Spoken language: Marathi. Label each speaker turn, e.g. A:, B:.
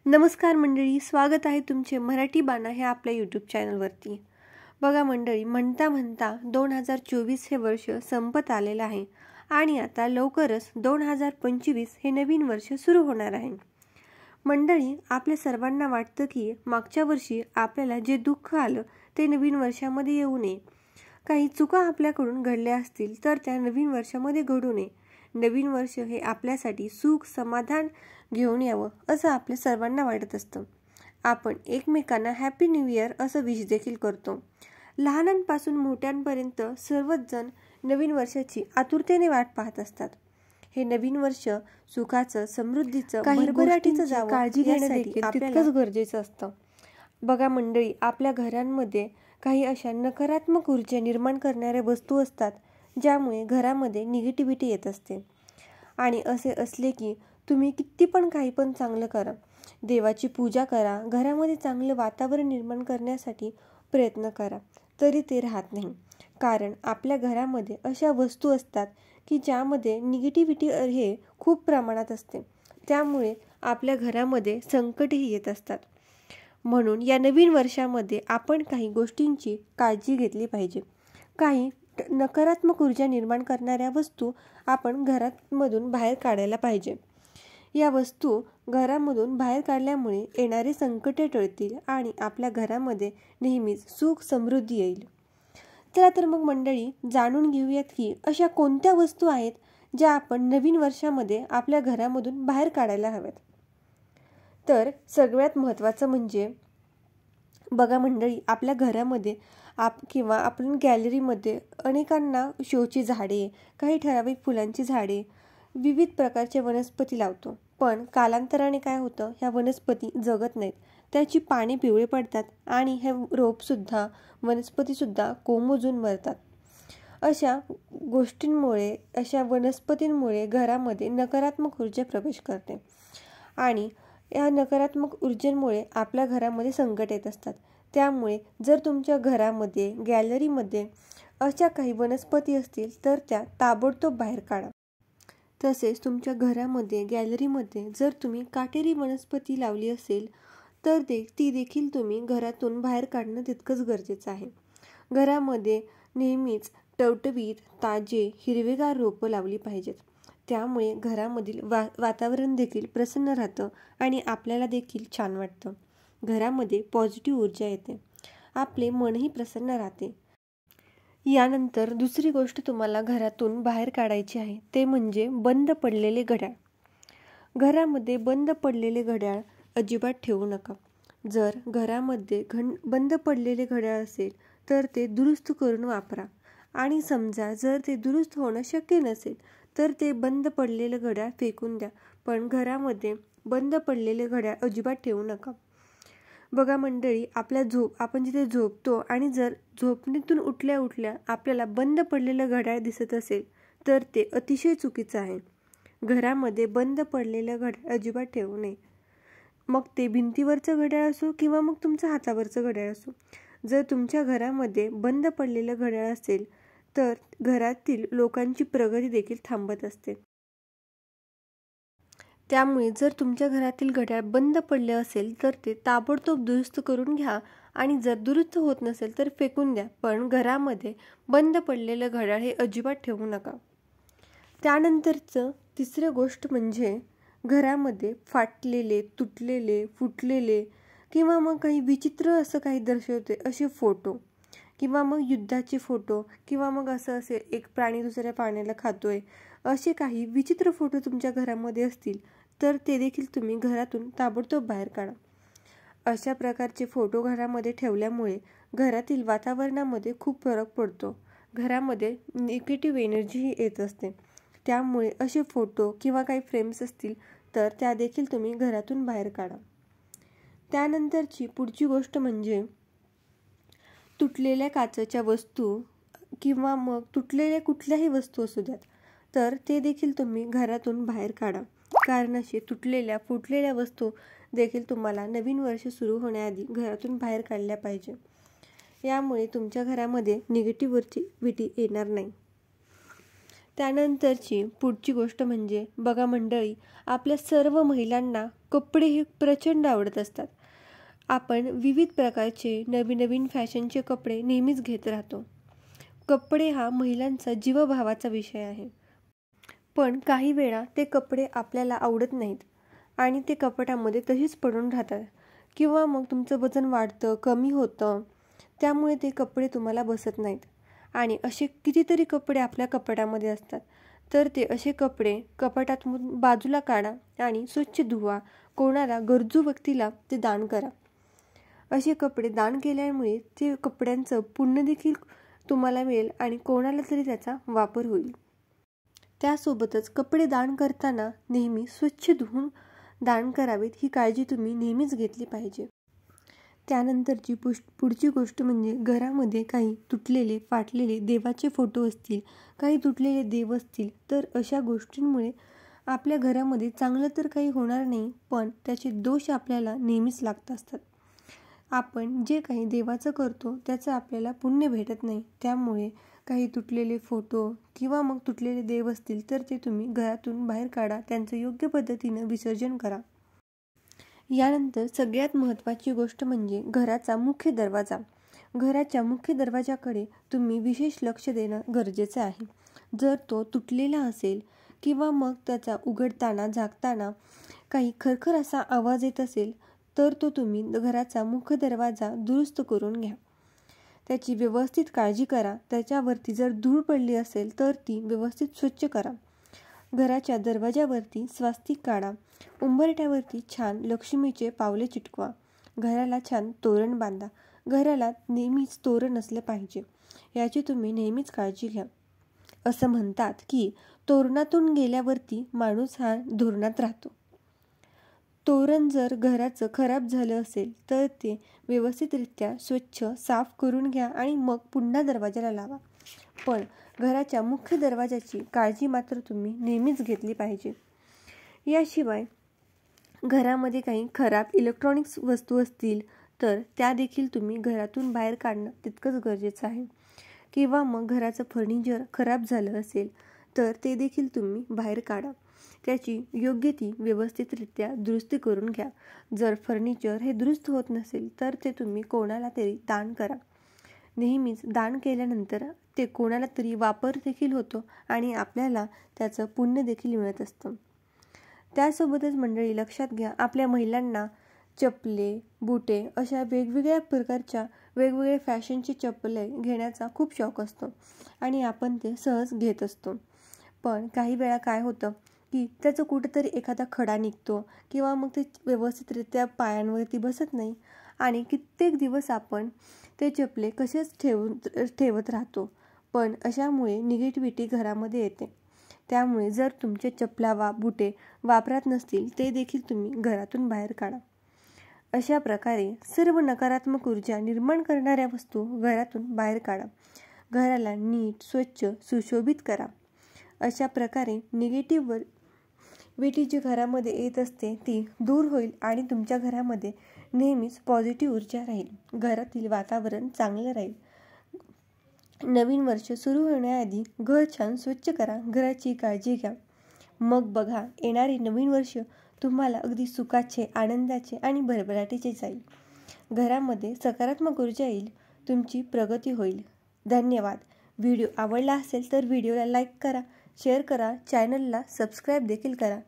A: नमस्कार मंडळी, स्वागत आहे तुमचे मराठी बाणा ह्या आपल्या यूट्यूब चॅनलवरती. बघा मंडळी, म्हणता म्हणता 2024 हे वर्ष संपत आलेलं आहे आणि आता लवकरच 2025 हे नवीन वर्ष सुरू होणार आहे. मंडळी, आपल्या सर्वांना वाटतं की मागच्या वर्षी आपल्याला जे दुःख आलं ते नवीन वर्षामध्ये येऊ नये. काही चुका आपल्याकडून घडल्या असतील तर त्या नवीन वर्षामध्ये घडू नये. नवीन वर्ष हे आपल्यासाठी सुख समाधान घेऊन यावं असं आपल्या सर्वांना वाटत असतं. आपण एकमेकांना हॅपी न्यू इयर असं विश देखील करतो. लहानांपासून मोठ्यांपर्यंत सर्वच जण नवीन वर्षाची आतुरतेने वाट पाहत असतात. हे नवीन वर्ष सुखाचं, समृद्धीचं, भरभराटीचं जावं, काळजी घेणं देखील तितकंच गरजेचं असतं. बघा मंडळी, आपल्या घरांमध्ये काही अशा नकारात्मक ऊर्जा निर्माण करणाऱ्या वस्तू असतात ज्यामुळे घरामध्ये निगेटिव्हिटी येत असते. आणि असे असले की तुम्ही किती पण काही पण चांगलं करा, देवाची पूजा करा, घरामध्ये चांगलं वातावरण निर्माण करण्यासाठी प्रयत्न करा, तरी ते राहत नाही. कारण आपल्या घरामध्ये अशा वस्तू असतात की ज्यामध्ये निगेटिव्हिटी हे खूप प्रमाणात असते. त्यामुळे आपल्या घरामध्ये संकटही येत असतात. म्हणून या नवीन वर्षामध्ये आपण काही गोष्टींची काळजी घेतली पाहिजे. काही नकारात्मक ऊर्जा निर्माण करणाऱ्या वस्तू आपण घरामधून बाहेर काढायला पाहिजे. या वस्तू घरामधून बाहेर काढल्यामुळे येणारे संकटे टळतील आणि आपल्या घरामध्ये नेहमीच सुख समृद्धी येईल. चला तर मग मंडळी, जाणून घेऊयात की अशा कोणत्या वस्तू आहेत ज्या आपण नवीन वर्षामध्ये आपल्या घरामधून बाहेर काढायला हव्यात. तर सगळ्यात महत्त्वाचं म्हणजे बघा मंडळी, आपल्या घरामध्ये किंवा आपण गॅलरीमध्ये अनेकांना शोची झाडे, काही ठराविक फुलांची झाडे, विविध प्रकारचे वनस्पती लावतो. पण कालांतराने काय होतं, ह्या वनस्पती जगत नाहीत. त्याची पाने पिवळे पडतात आणि हे रोपसुद्धा, वनस्पतीसुद्धा कोमेजून मरतात. अशा गोष्टींमुळे, अशा वनस्पतींमुळे घरामध्ये नकारात्मक ऊर्जा प्रवेश करते आणि या नकारात्मक ऊर्जेमुळे आपल्या घरामध्ये संकट येत असतात. त्यामुळे जर तुमच्या घरामध्ये, गॅलरीमध्ये अशा काही वनस्पती असतील तर त्या ताबडतोब बाहेर काढा. तसेच तुमच्या घरामध्ये, गॅलरीमध्ये जर तुम्ही काटेरी वनस्पती लावली असेल तर ती देखील तुम्ही घरातून बाहेर काढणं तितकंच गरजेचं आहे. घरामध्ये नेहमीच टवटवीत, ताजे, हिरवेगार रोपं लावली पाहिजेत. त्यामुळे घरामधील वातावरण देखील प्रसन्न राहतं आणि आपल्याला देखील छान वाटतं. घरामध्ये पॉझिटिव्ह ऊर्जा येते, आपले मनही प्रसन्न राहते. यानंतर दुसरी गोष्ट तुम्हाला घरातून बाहेर काढायची आहे ते म्हणजे बंद पडलेले घड्याळ. घरामध्ये बंद पडलेले घड्याळ अजिबात ठेवू नका. जर घरामध्ये बंद पडलेले घड्याळ असेल तर ते दुरुस्त करून वापरा. आणि समजा जर ते दुरुस्त होणं शक्य नसेल तर ते बंद पडलेलं घड्याळ फेकून द्या. पण घरामध्ये बंद पडलेले घड्याळ अजिबात ठेवू नका. बघा मंडळी, आपण जिथे झोपतो आणि जर झोपणीतून उठल्या उठल्या आपल्याला बंद पडलेलं घड्याळ दिसत असेल तर ते अतिशय चुकीचं आहे. घरामध्ये बंद पडलेलं घड्याळ अजिबात ठेवू नये. मग ते भिंतीवरचं घड्याळ असो किंवा मग तुमच्या हातावरचं घड्याळ असो. जर तुमच्या घरामध्ये बंद पडलेलं घड्याळ असेल तर घरातील लोकांची प्रगती देखील थांबत असते. त्यामुळे जर तुमच्या घरातील घड्याळ बंद पडले असेल तर ते ताबडतोब दुरुस्त करून घ्या आणि जर दुरुस्त होत नसेल तर फेकून द्या. पण घरामध्ये बंद पडलेलं घड्याळ हे अजिबात ठेवू नका. त्यानंतरचं तिसरं गोष्ट म्हणजे घरामध्ये फाटलेले, तुटलेले, फुटलेले किंवा मग काही विचित्र असं काही दर्शवते असे फोटो किंवा मग युद्धाचे फोटो किंवा मग असं असेल एक प्राणी दुसऱ्या प्राण्याला खातोय, असे काही विचित्र फोटो तुमच्या घरामध्ये असतील तर ते देखील तुम्ही घरातून ताबडतोब बाहेर काढा. अशा प्रकारचे फोटो घरामध्ये ठेवल्यामुळे घरातील वातावरणामध्ये खूप फरक पडतो. घरामध्ये निगेटिव्ह एनर्जीही येत असते. त्यामुळे असे फोटो किंवा काही फ्रेम्स असतील तर त्या देखील तुम्ही घरातून बाहेर काढा. त्यानंतरची पुढची गोष्ट म्हणजे तुटलेल्या काचेच्या वस्तू किंवा मग तुटलेल्या कुठल्याही वस्तू असू द्यात तर ते देखील तुम्ही घरातून बाहेर काढा. कारण असे तुटलेल्या, फुटलेल्या वस्तू देखील तुम्हाला नवीन वर्ष सुरू होण्याआधी घरातून बाहेर काढल्या पाहिजे. यामुळे तुमच्या घरामध्ये निगेटिव्हिटी येणार नाही. त्यानंतरची पुढची गोष्ट म्हणजे बघा मंडळी, आपल्या सर्व महिलांना कपडे हे प्रचंड आवडत असतात. आपण विविध प्रकारचे नवीन नवीन फॅशनचे कपडे नेहमीच घेत राहतो. कपडे हा महिलांचा जीवभावाचा विषय आहे. पण काही वेळा ते कपडे आपल्याला आवडत नाहीत आणि ते कपाटामध्ये तशीच पडून राहतात किंवा मग तुमचं वजन वाढतं, कमी होतं, त्यामुळे ते कपडे तुम्हाला बसत नाहीत. आणि असे कितीतरी कपडे आपल्या कपाटामध्ये असतात. तर ते असे कपडे कपाटातून बाजूला काढा आणि स्वच्छ धुवा. कोणाला गरजू व्यक्तीला ते दान करा. असे कपडे दान केल्यामुळे ते कपड्यांचं पुण्य देखील तुम्हाला मिळेल आणि कोणाला तरी त्याचा वापर होईल. त्यासोबतच कपडे दान करताना नेहमी स्वच्छ धुवून दान करावेत, ही काळजी तुम्ही नेहमीच घेतली पाहिजे. त्यानंतरची पुढची गोष्ट म्हणजे घरामध्ये काही तुटलेले फाटलेले देवाचे फोटो असतील, काही तुटलेले देव असतील, तर अशा गोष्टींमुळे आपल्या घरामध्ये चांगलं तर काही होणार नाही, पण त्याचे दोष आपल्याला नेहमीच लागत असतात. आपण जे काही देवाचं करतो त्याचं आपल्याला पुण्य भेटत नाही. त्यामुळे काही तुटलेले फोटो किंवा मग तुटलेले देव असतील तर ते तुम्ही घरातून बाहेर काढा, त्यांचं योग्य पद्धतीनं विसर्जन करा. यानंतर सगळ्यात महत्त्वाची गोष्ट म्हणजे घराचा मुख्य दरवाजा. घराच्या मुख्य दरवाजाकडे तुम्ही विशेष लक्ष देणं गरजेचं आहे. जर तो तुटलेला असेल किंवा मग त्याचा उघडताना झाकताना काही खरखर असा आवाज येत असेल तर तो तुम्ही घराचा मुख्य दरवाजा दुरुस्त करून घ्या. त्याची व्यवस्थित काळजी करा. त्याच्यावरती जर धूळ पडली असेल तर ती व्यवस्थित स्वच्छ करा. घराच्या दरवाजावरती स्वास्तिक काढा. उंबरठ्यावरती छान लक्ष्मीचे पावले चिटकवा. घराला छान तोरण बांधा. घराला नेहमीच तोरण असलं पाहिजे, याची तुम्ही नेहमीच काळजी घ्या. असं म्हणतात की तोरणातून गेल्यावरती माणूस हा धोरणात राहतो. तोरण जर घराचं खराब झालं असेल तर ते व्यवस्थितरित्या स्वच्छ साफ करून घ्या आणि मग पुन्हा दरवाजाला लावा. पण घराच्या मुख्य दरवाजाची काळजी मात्र तुम्ही नेहमीच घेतली पाहिजे. याशिवाय घरामध्ये काही खराब इलेक्ट्रॉनिक्स वस्तू असतील तर त्या देखील तुम्ही घरातून बाहेर काढणं तितकंच गरजेचं आहे. किंवा मग घराचं फर्निचर खराब झालं असेल तर ते देखील तुम्ही बाहेर काढा. त्याची योग्य ती व्यवस्थितरित्या दुरुस्ती करून घ्या. जर फर्निचर हे दुरुस्त होत नसेल तर ते तुम्ही कोणाला तरी दान करा. नेहमीच दान केल्यानंतर ते कोणाला तरी वापर देखील होतो आणि आपल्याला त्याचं पुण्य देखील मिळत असतं. त्यासोबतच मंडळी लक्षात घ्या, आपल्या महिलांना चपले, बुटे अशा वेगवेगळ्या प्रकारच्या वेगवेगळ्या फॅशनची चप्पले घेण्याचा खूप शौक असतो आणि आपण ते सहज घेत असतो. पण काही वेळा काय होतं की त्याचं कुठेतरी एखादा खडा निघतो किंवा मग ते व्यवस्थितरित्या पायांवरती बसत नाही आणि कित्येक दिवस आपण ते चपले कसेच ठेवत राहतो. पण अशामुळे निगेटिव्हिटी घरामध्ये येते. त्यामुळे जर तुमचे चपला बुटे वापरात नसतील ते देखील तुम्ही घरातून बाहेर काढा. अशा प्रकारे सर्व नकारात्मक ऊर्जा निर्माण करणाऱ्या वस्तू घरातून बाहेर काढा. घराला नीट, स्वच्छ, सुशोभित करा. अशा प्रकारे निगेटिव्हिटी जी घरामध्ये येत असते ती दूर होईल आणि तुमच्या घरामध्ये नेहमीच पॉझिटिव्ह ऊर्जा राहील. घरातील वातावरण चांगलं राहील. नवीन वर्ष सुरू होण्याआधी घर छान स्वच्छ करा. घराची काळजी घ्या. मग बघा, येणारे नवीन वर्ष तुम्हाला अगदी सुखाचे, आनंदाचे आणि भरभराटीचे जाईल. घरामध्ये सकारात्मक ऊर्जा येईल. तुमची प्रगती होईल. धन्यवाद. व्हिडिओ आवडला असेल तर व्हिडिओला लाईक करा, शेअर करा, चॅनलला सबस्क्राईब देखील करा.